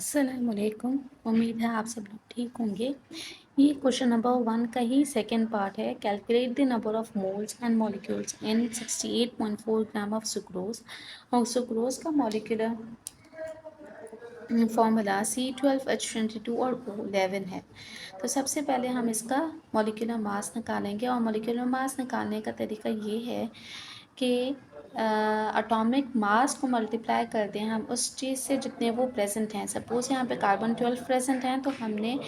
अस्सलामुअलैकुम। उम्मीद है आप सब लोग ठीक होंगे। ये क्वेश्चन नंबर 1 का ही सेकेंड पार्ट है। Calculate the number of moles and molecules in 68.4 gram of sucrose. और सुक्रोज का मॉलिक्यूलर फॉर्मूला C12H22 और O11 है। तो सबसे पहले हम इसका मॉलिक्यूलर मास निकालेंगे और मॉलिक्यूलर मास निकालने का तरीका ये है कि एटॉमिक मास को मल्टीप्लाई कर दें हम उस चीज़ से जितने वो प्रेजेंट हैं। सपोज़ यहाँ पे कार्बन 12 प्रेजेंट हैं तो हमने,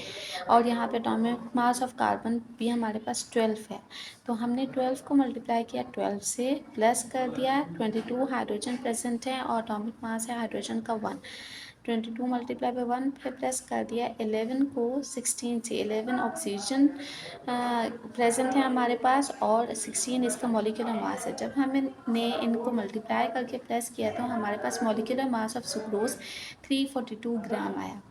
और यहाँ पे एटॉमिक मास ऑफ कार्बन भी हमारे पास 12 है, तो हमने 12 को मल्टीप्लाई किया 12 से, प्लस कर दिया 22 हाइड्रोजन प्रेजेंट है और एटॉमिक मास है हाइड्रोजन का 1। 22 मल्टीप्लाई बाई 1 पे प्लस कर दिया 11 को 16 से। 11 ऑक्सीजन प्रेजेंट है हमारे पास और 16 इसका मॉलिक्यूलर मास है। जब हमने इनको मल्टीप्लाई करके प्लस किया तो हमारे पास मॉलिक्यूलर मास ऑफ सुक्रोज 342 ग्राम आया।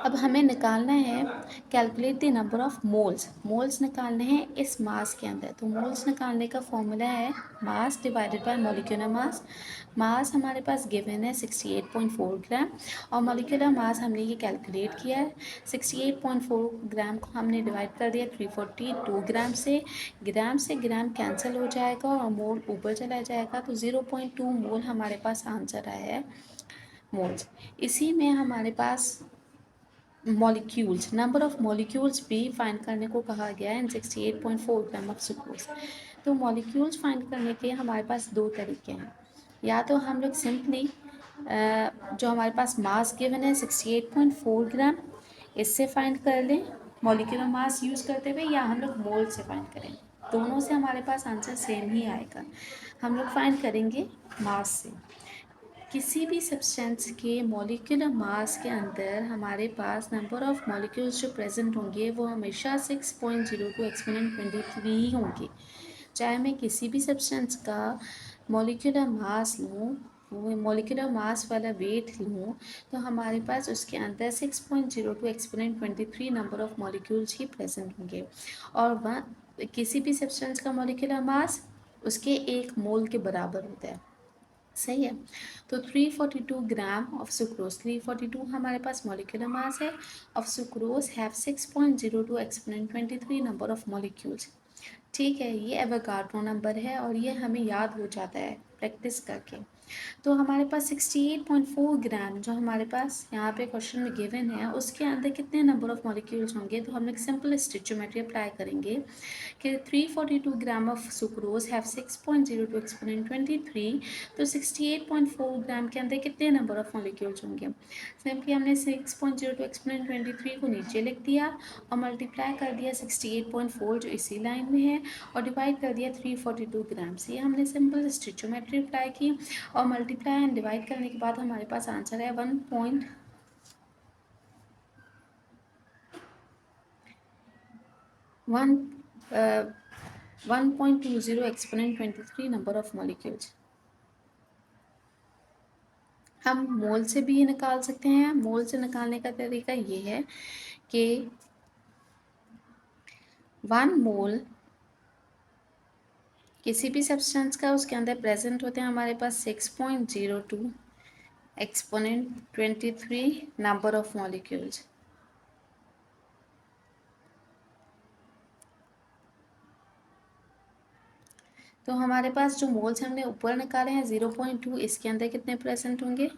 अब हमें निकालना है calculate the number of moles. Moles निकालने हैं इस मास के अंदर। तो मोल्स निकालने का फॉर्मूला है mass divided by molecular mass. Mass हमारे पास गिवन है 68.4 ग्राम और मॉलिक्यूलर मास हमने ये कैलकुलेट किया है। 68.4 ग्राम को हमने डिवाइड कर दिया 342 ग्राम से ग्राम कैंसिल हो जाएगा और मोल ऊपर चला जाएगा, तो 0.2 मोल हमारे पास आंसर आया है मोल्स। इसी में हमारे पास मॉलिक्यूल्स, नंबर ऑफ मॉलिक्यूल्स भी फाइंड करने को कहा गया है इन 68.4 ग्राम ऑफ सुक्रोज। तो मॉलिक्यूल्स फाइंड करने के हमारे पास दो तरीके हैं। या तो हम लोग सिंपली जो हमारे पास मास गिवन है 68.4 ग्राम, इससे फाइंड कर लें मॉलिक्यूलर मास यूज़ करते हुए, या हम लोग मोल से फाइंड करें। दोनों से हमारे पास आंसर सेम ही आएगा। हम लोग फाइंड करेंगे मास से। किसी भी सब्सटेंस के मॉलिक्यूलर मास के अंदर हमारे पास नंबर ऑफ मॉलिक्यूल्स जो प्रेजेंट होंगे वो हमेशा 6.02 एक्सपोनेंट 23 ही होंगे। चाहे मैं किसी भी सब्सटेंस का मॉलिक्यूलर मास लूँ, वो मॉलिक्यूलर मास वाला वेट लूँ, तो हमारे पास उसके अंदर 6.02 exponent 23 number of molecules he present होंगे। और वह किसी भी सब्सटेंस का मॉलिक्यूलर मास उसके 1 मोल के बराबर होता है। सही है। तो 342 ग्राम ऑफ सुक्रोज, 342 हमारे पास मॉलिक्यूलर मास है। Of sucrose have 6.02 exponent 23 number of molecules. ठीक है, ये एवोगाड्रो नंबर है और ये हमें याद हो जाता है प्रैक्टिस करके। तो हमारे पास 68.4 ग्राम जो हमारे पास यहाँ पे क्वेश्चन में गिवन है, उसके अंदर कितने नंबर ऑफ मॉलिक्यूल्स होंगे। तो हम एक सिंपल स्टिचोमेट्री अप्लाई करेंगे कि 342 gram of sucrose have 6.02 exponent 23, तो 68.4 ग्राम के अंदर कितने नंबर ऑफ मॉलिक्यूल्स होंगे। सिंपली हमने 6.02 एक्सपोनेंट 23 को नीचे लिख दिया और मल्टीप्लाई कर दिया 68.4 जो इसी लाइन में है और डिवाइड कर दिया 342 ग्राम से। हमने सिंपल स्टिचोमेट्री अप्लाई की और मल्टीप्लाई एंड डिवाइड करने के बाद हमारे पास आंसर है 1.20 एक्सपोनेंट 23 नंबर ऑफ मॉलिक्यूल्स। हम मोल से भी ये निकाल सकते हैं। मोल से निकालने का तरीका ये है कि 1 मोल किसी भी सब्सटेंस का, उसके अंदर प्रेजेंट होते हैं हमारे पास 6.02 एक्सपोनेंट 23 नंबर ऑफ मॉलिक्यूल्स। तो हमारे पास जो मोल्स हमने ऊपर निकाले हैं 0.2, इसके अंदर कितने प्रेजेंट होंगे।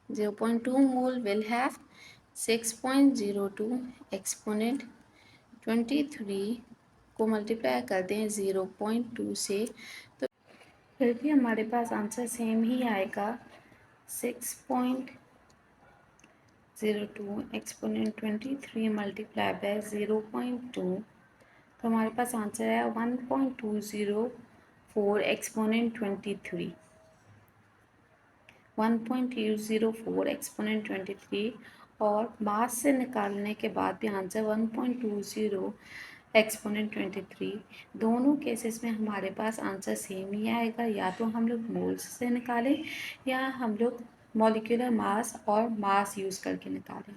0.2 मोल विल हैव 6.02 एक्सपोनेंट 23 को मल्टीप्लाई कर दें 0.2 से, तो फिर भी हमारे पास आंसर सेम ही आएगा 6.02 एक्सपोनेंट 23 मल्टीप्लाई बाय 0.2। तो हमारे पास आंसर है 1.204 एक्सपोनेंट 23, 1.204 एक्सपोनेंट 23। और मास से निकालने के बाद भी आंसर 1.20 एक्सपोनेंट 23। दोनों केसेस में हमारे पास आंसर सेम ही आएगा। या तो हम लोग मोल्स से निकालें या हम लोग मॉलिक्यूलर मास और मास यूज़ करके निकालें।